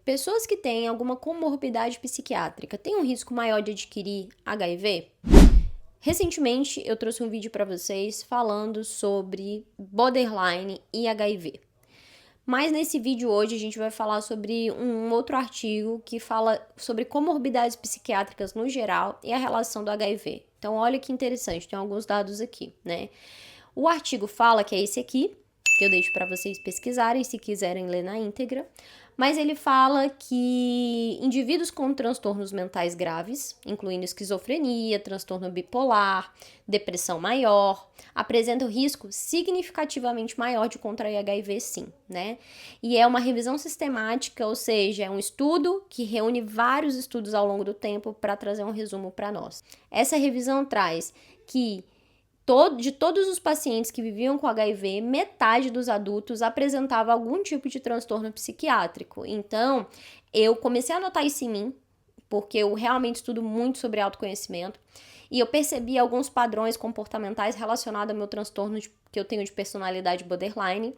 Pessoas que têm alguma comorbidade psiquiátrica têm um risco maior de adquirir HIV? Recentemente eu trouxe um vídeo para vocês falando sobre borderline e HIV. Mas nesse vídeo hoje a gente vai falar sobre um outro artigo que fala sobre comorbidades psiquiátricas no geral e a relação do HIV. Então olha que interessante, tem alguns dados aqui, né? O artigo fala que é esse aqui, que eu deixo para vocês pesquisarem se quiserem ler na íntegra, mas ele fala que indivíduos com transtornos mentais graves, incluindo esquizofrenia, transtorno bipolar, depressão maior, apresentam risco significativamente maior de contrair HIV sim, né? E é uma revisão sistemática, ou seja, é um estudo que reúne vários estudos ao longo do tempo para trazer um resumo para nós. Essa revisão traz que de todos os pacientes que viviam com HIV, metade dos adultos apresentava algum tipo de transtorno psiquiátrico. Então, eu comecei a notar isso em mim, porque eu realmente estudo muito sobre autoconhecimento, e eu percebi alguns padrões comportamentais relacionados ao meu transtorno que eu tenho de personalidade borderline.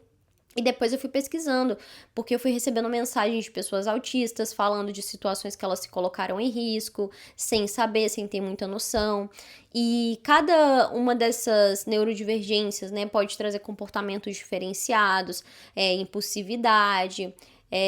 E depois eu fui pesquisando, porque eu fui recebendo mensagens de pessoas autistas falando de situações que elas se colocaram em risco, sem saber, sem ter muita noção. E cada uma dessas neurodivergências, né, pode trazer comportamentos diferenciados, impulsividade,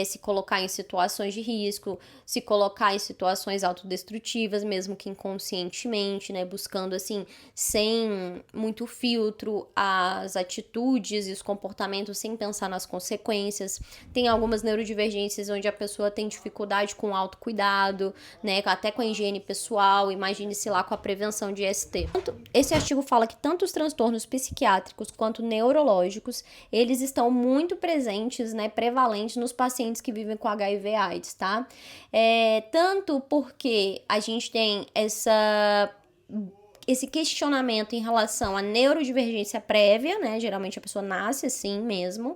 se colocar em situações de risco, se colocar em situações autodestrutivas, mesmo que inconscientemente, né, buscando assim, sem muito filtro, as atitudes e os comportamentos sem pensar nas consequências. Tem algumas neurodivergências onde a pessoa tem dificuldade com o autocuidado, né, até com a higiene pessoal, imagine-se lá com a prevenção de IST. Esse artigo fala que tanto os transtornos psiquiátricos quanto neurológicos, eles estão muito presentes, né, prevalentes nos pacientes que vivem com HIV/AIDS, tá? Tanto porque a gente tem esse questionamento em relação à neurodivergência prévia, né? Geralmente a pessoa nasce assim mesmo,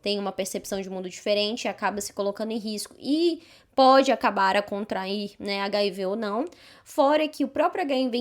tem uma percepção de mundo diferente, acaba se colocando em risco e pode acabar a contrair, né, HIV ou não. Fora que o próprio HIV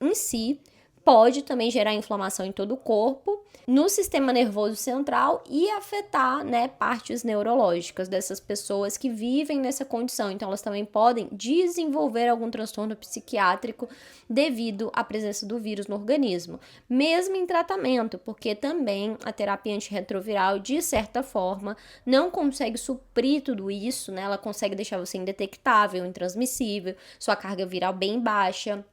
em si pode também gerar inflamação em todo o corpo, no sistema nervoso central e afetar, né, partes neurológicas dessas pessoas que vivem nessa condição. Então, elas também podem desenvolver algum transtorno psiquiátrico devido à presença do vírus no organismo, mesmo em tratamento, porque também a terapia antirretroviral, de certa forma, não consegue suprir tudo isso, né? Ela consegue deixar você indetectável, intransmissível, sua carga viral bem baixa.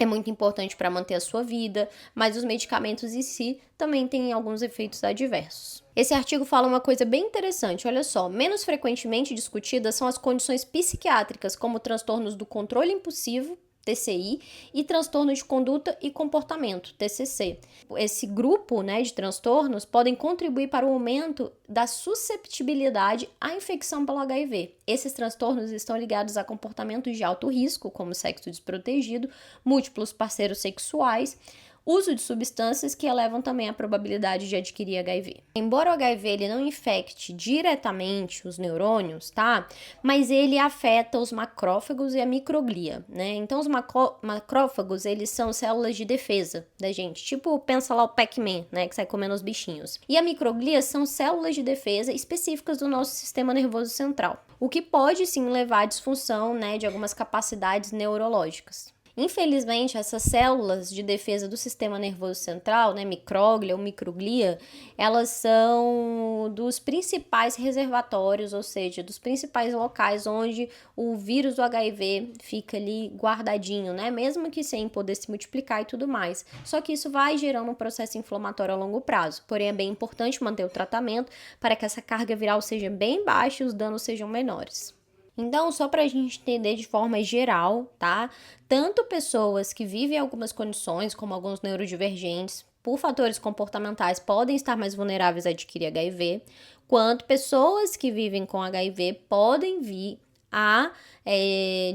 É muito importante para manter a sua vida, mas os medicamentos em si também têm alguns efeitos adversos. Esse artigo fala uma coisa bem interessante, olha só, menos frequentemente discutidas são as condições psiquiátricas, como transtornos do controle impulsivo, TCI, e transtornos de conduta e comportamento, TCC. Esse grupo, né, de transtornos podem contribuir para o aumento da susceptibilidade à infecção pelo HIV. Esses transtornos estão ligados a comportamentos de alto risco, como sexo desprotegido, múltiplos parceiros sexuais, uso de substâncias que elevam também a probabilidade de adquirir HIV. Embora o HIV ele não infecte diretamente os neurônios, tá? Mas ele afeta os macrófagos e a microglia, né? Então os macrófagos, eles são células de defesa da gente, tipo, pensa lá o Pac-Man, né, que sai comendo os bichinhos. E a microglia são células de defesa específicas do nosso sistema nervoso central, o que pode sim levar à disfunção, né, de algumas capacidades neurológicas. Infelizmente, essas células de defesa do sistema nervoso central, né, micróglia ou microglia, elas são dos principais reservatórios, ou seja, dos principais locais onde o vírus do HIV fica ali guardadinho, né, mesmo que sem poder se multiplicar e tudo mais. Só que isso vai gerando um processo inflamatório a longo prazo. Porém, é bem importante manter o tratamento para que essa carga viral seja bem baixa e os danos sejam menores. Então, só para a gente entender de forma geral, tá? Tanto pessoas que vivem algumas condições, como alguns neurodivergentes, por fatores comportamentais, podem estar mais vulneráveis a adquirir HIV, quanto pessoas que vivem com HIV podem vir a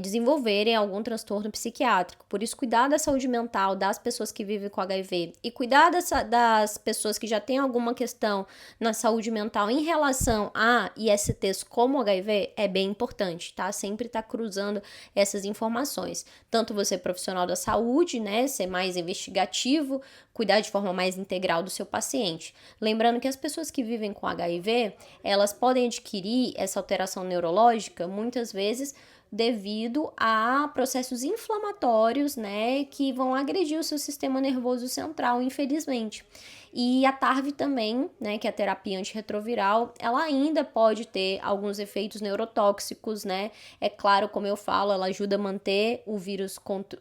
desenvolverem algum transtorno psiquiátrico. Por isso, cuidar da saúde mental das pessoas que vivem com HIV e cuidar das pessoas que já têm alguma questão na saúde mental em relação a ISTs como HIV é bem importante, tá? Sempre tá cruzando essas informações. Tanto você, profissional da saúde, né, ser mais investigativo, cuidar de forma mais integral do seu paciente. Lembrando que as pessoas que vivem com HIV, elas podem adquirir essa alteração neurológica muitas vezes devido a processos inflamatórios, né, que vão agredir o seu sistema nervoso central, infelizmente. E a TARV também, né, que é a terapia antirretroviral, ela ainda pode ter alguns efeitos neurotóxicos, né? É claro, como eu falo, ela ajuda a manter o vírus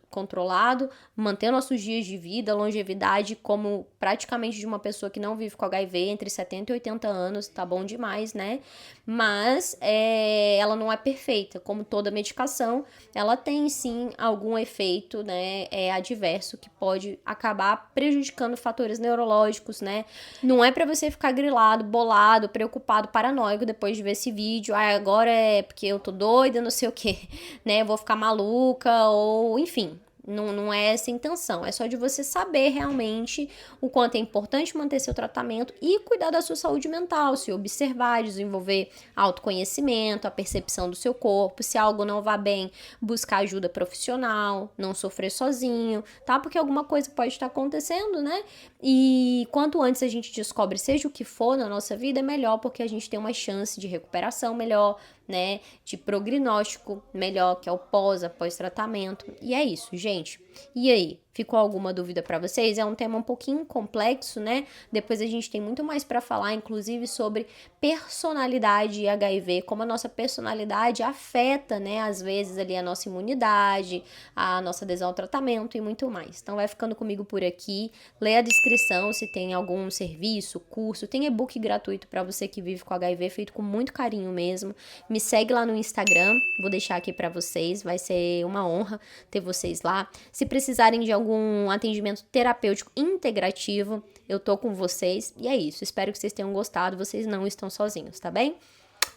controlado, manter nossos dias de vida, longevidade, como praticamente de uma pessoa que não vive com HIV, entre 70 e 80 anos, tá bom demais, né? Mas ela não é perfeita, como toda medicação, ela tem sim algum efeito, né, adverso que pode acabar prejudicando fatores neurológicos, né? Não é pra você ficar grilado, bolado, preocupado, paranoico depois de ver esse vídeo. Ah, agora é porque eu tô doida, não sei o quê, né? Eu vou ficar maluca ou enfim. Não é essa a intenção, é só de você saber realmente o quanto é importante manter seu tratamento e cuidar da sua saúde mental, se observar, desenvolver autoconhecimento, a percepção do seu corpo, se algo não vá bem, buscar ajuda profissional, não sofrer sozinho, tá? Porque alguma coisa pode estar acontecendo, né? E quanto antes a gente descobre seja o que for na nossa vida, é melhor, porque a gente tem uma chance de recuperação melhor, né, de prognóstico melhor, que é o após tratamento. E é isso, gente. E aí, ficou alguma dúvida para vocês? É um tema um pouquinho complexo, né? Depois a gente tem muito mais para falar, inclusive sobre personalidade e HIV, como a nossa personalidade afeta, né, às vezes ali a nossa imunidade, a nossa adesão ao tratamento e muito mais. Então vai ficando comigo por aqui. Lê a descrição se tem algum serviço, curso, tem e-book gratuito para você que vive com HIV, feito com muito carinho mesmo. Me segue lá no Instagram, vou deixar aqui para vocês, vai ser uma honra ter vocês lá. Se precisarem de algum atendimento terapêutico integrativo, eu tô com vocês. E é isso, espero que vocês tenham gostado, vocês não estão sozinhos, tá bem?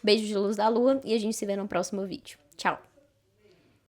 Beijo de luz da lua e a gente se vê no próximo vídeo. Tchau!